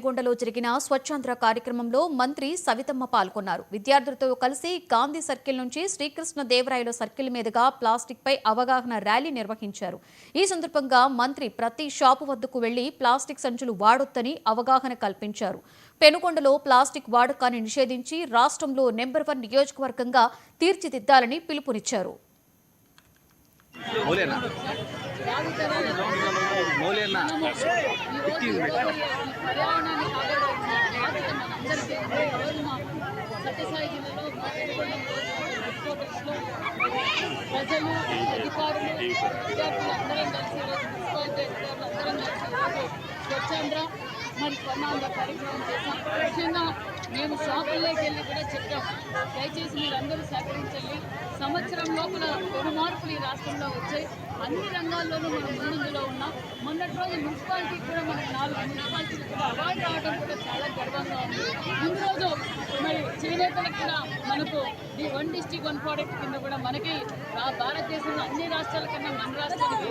పెనుగొండలో జరిగిన స్వచ్ఛాంధ్ర కార్యక్రమంలో మంత్రి సవితమ్మ పాల్గొన్నారు. విద్యార్థులతో కలిసి గాంధీ సర్కిల్ నుంచి శ్రీకృష్ణదేవరాయల సర్కిల్ మీదుగా ప్లాస్టిక్ పై అవగాహన ర్యాలీ నిర్వహించారు. ఈ సందర్భంగా మంత్రి ప్రతి షాపు వద్దకు వెళ్లి ప్లాస్టిక్ సంచులు వాడొద్దని అవగాహన కల్పించారు. పెనుగొండలో ప్లాస్టిక్ వాడకాన్ని నిషేధించి రాష్ట్రంలో నెంబర్ 1 నియోజకవర్గంగా తీర్చిదిద్దాలని పిలుపునిచ్చారు. ప్రజలు అధికారులు విద్యార్థులందరం కలిసి మున్సిపాలిటీ అధికారులందరం కలిసి స్వచ్ఛాంధ్ర మరి స్వర్ణాంధ్ర కార్యక్రమం చేశాం. ముఖ్యంగా మేము షాపుల్లోకి వెళ్ళి కూడా చెప్పాం, దయచేసి మీరందరూ సహకరించండి. సంవత్సరం లోపల పెను మార్పులు ఈ రాష్ట్రంలో వచ్చాయి. అన్ని రంగాల్లోనూ మనం ముందులో ఉన్నాం. మొన్నటి రోజు మున్సిపాలిటీకి కూడా మనకు 4 మున్సిపాలిటీలు కూడా అవార్డు రావడం కూడా చాలా గర్వంగా ఉంది. ముందు రోజు మరి చేనేతలకు కూడా మనకు ది 1 డిస్ట్రిక్ట్ 1 ప్రోడక్ట్ కింద కూడా మనకి భారతదేశంలో అన్ని రాష్ట్రాల కన్నా మన రాష్ట్రానికి